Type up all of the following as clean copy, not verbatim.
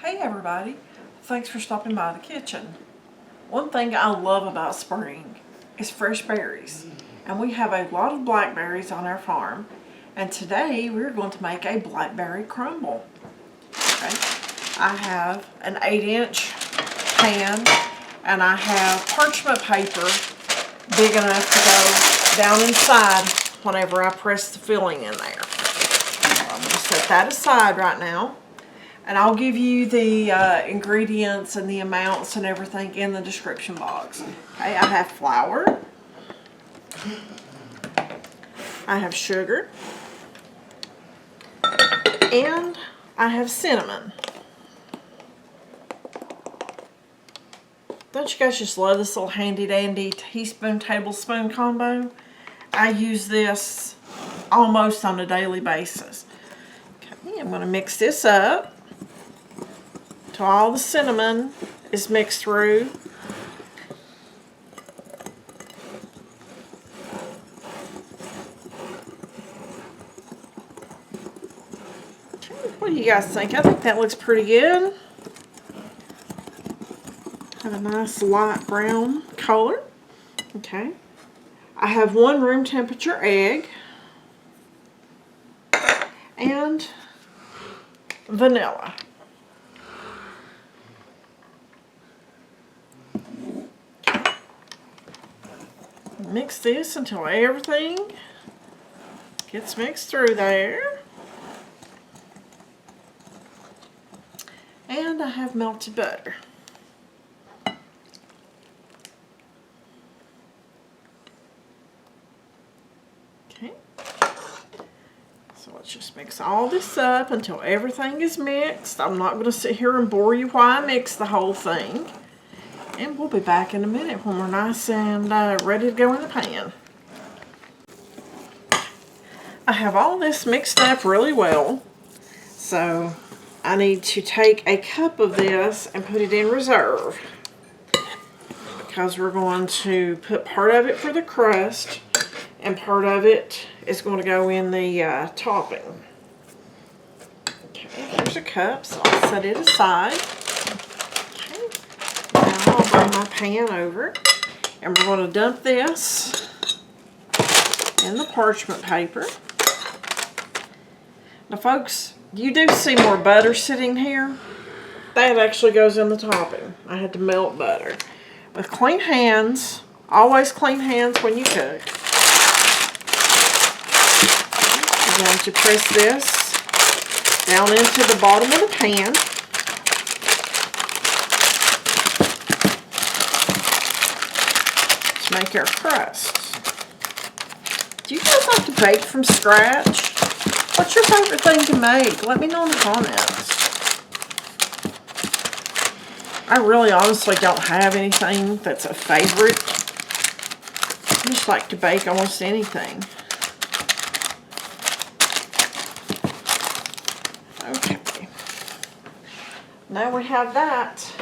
Hey everybody, thanks for stopping by the kitchen. One thing I love about spring is fresh berries, and we have a lot of blackberries on our farm, and today we're going to make a blackberry crumble. Okay. I have an 8-inch pan and I have parchment paper big enough to go down inside whenever I press the filling in there. So I'm going to set that aside right now. And I'll give you the ingredients and the amounts and everything in the description box. Okay, I have flour. I have sugar. And I have cinnamon. Don't you guys just love this little handy dandy teaspoon tablespoon combo? I use this almost on a daily basis. Okay, I'm going to mix this up till all the cinnamon is mixed through. What do you guys think? I think that looks pretty good. Have a nice light brown color. Okay. I have 1 room temperature egg and vanilla. Mix this until everything gets mixed through there. And I have melted butter. Okay. So let's just mix all this up until everything is mixed. I'm not going to sit here and bore you while I mix the whole thing. And we'll be back in a minute when we're nice and ready to go in the pan. I have all this mixed up really well. So I need to take a cup of this and put it in reserve, because we're going to put part of it for the crust and part of it is going to go in the topping. Okay, here's a cup, so I'll set it aside. Now I'll bring my pan over and we're going to dump this in the parchment paper. Now folks, you do see more butter sitting here. That actually goes in the topping. I had to melt butter. With clean hands, always clean hands when you cook. I'm going to press this down into the bottom of the pan. Make our crust. Do you guys like to bake from scratch? What's your favorite thing to make? Let me know in the comments. I really honestly don't have anything that's a favorite. I just like to bake almost anything. Okay. Now we have that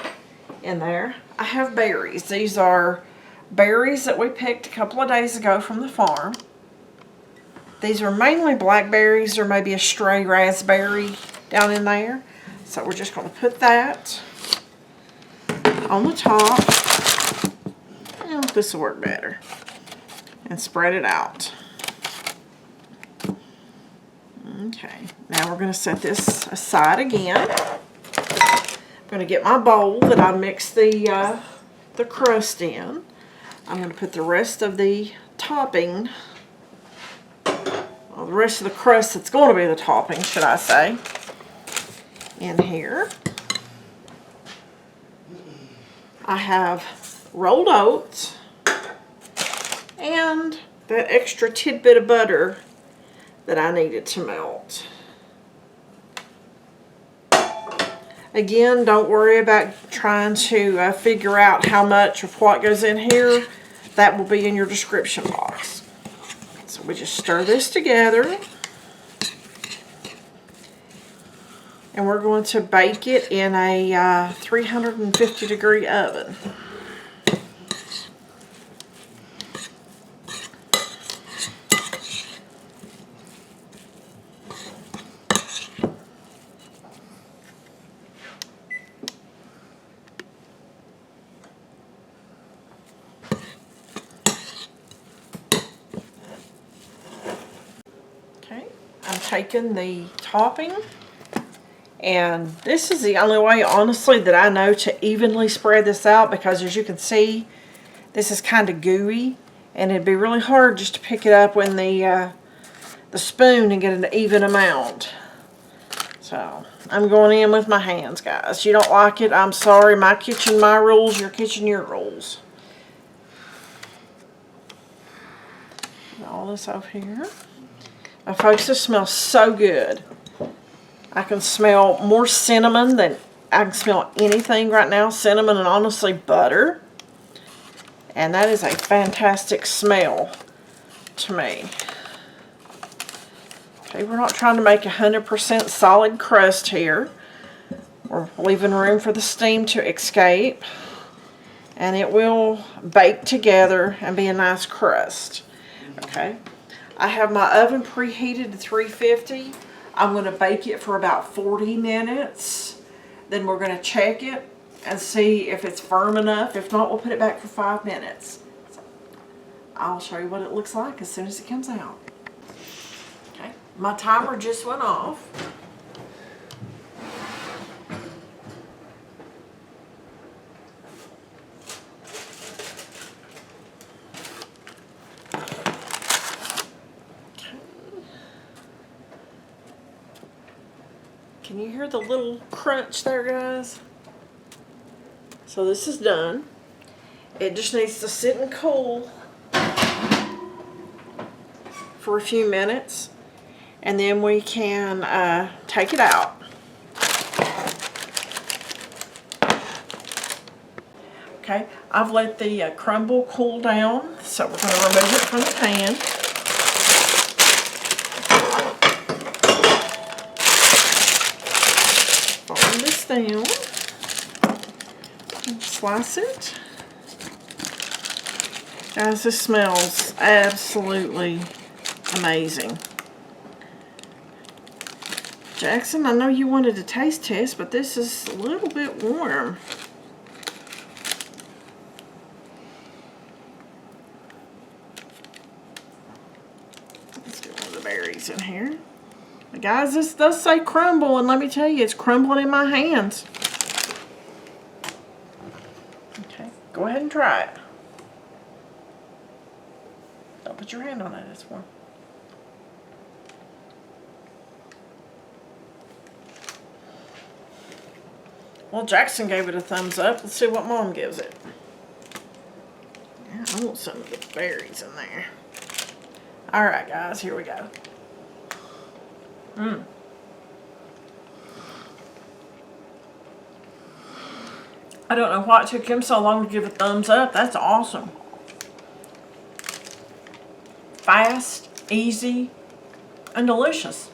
in there. I have berries. These are berries that we picked a couple of days ago from the farm. These are mainly blackberries, or maybe a stray raspberry down in there. So we're just going to put that on the top. And this will work better. And spread it out. Okay, now we're going to set this aside again. I'm going to get my bowl that I mixed the crust in. I'm going to put the rest of the topping, well, the rest of the crust that's going to be the topping, should I say, in here. I have rolled oats and that extra tidbit of butter that I needed to melt. Again, don't worry about trying to figure out how much of what goes in here. That will be in your description box. So we just stir this together. And we're going to bake it in a 350 degree oven. taken the topping, and this is the only way, honestly, that I know to evenly spread this out, because as you can see, this is kind of gooey, and it'd be really hard just to pick it up with the spoon and get an even amount. So I'm going in with my hands, guys. You don't like it, I'm sorry. My kitchen, my rules. Your kitchen, your rules. All this over here. Now, folks, this smells so good. I can smell more cinnamon than I can smell anything right now. Cinnamon and honestly butter. And that is a fantastic smell to me. Okay, we're not trying to make 100% solid crust here. We're leaving room for the steam to escape. And it will bake together and be a nice crust. Okay, I have my oven preheated to 350. I'm going to bake it for about 40 minutes. Then we're going to check it and see if it's firm enough. If not, we'll put it back for 5 minutes. So I'll show you what it looks like as soon as it comes out. Okay, my timer just went off. Can you hear the little crunch there, guys? So this is done. It just needs to sit and cool for a few minutes, and then we can take it out. Okay, I've let the crumble cool down, so we're going to remove it from the pan. This down, slice it. Guys, this smells absolutely amazing. Jackson, I know you wanted a taste test, but this is a little bit warm. Let's get one of the berries in here. Guys, this does say crumble, and let me tell you, it's crumbling in my hands. Okay, go ahead and try it. Don't put your hand on it, it's warm. Well, Jackson gave it a thumbs up. Let's see what Mom gives it. Yeah, I want some of the berries in there. Alright, guys, here we go. I don't know why it took him so long to give a thumbs up. That's awesome. Fast, easy, and delicious.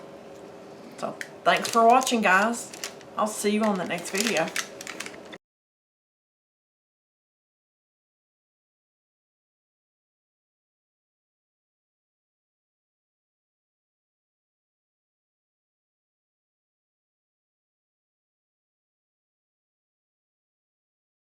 So, thanks for watching, guys. I'll see you on the next video.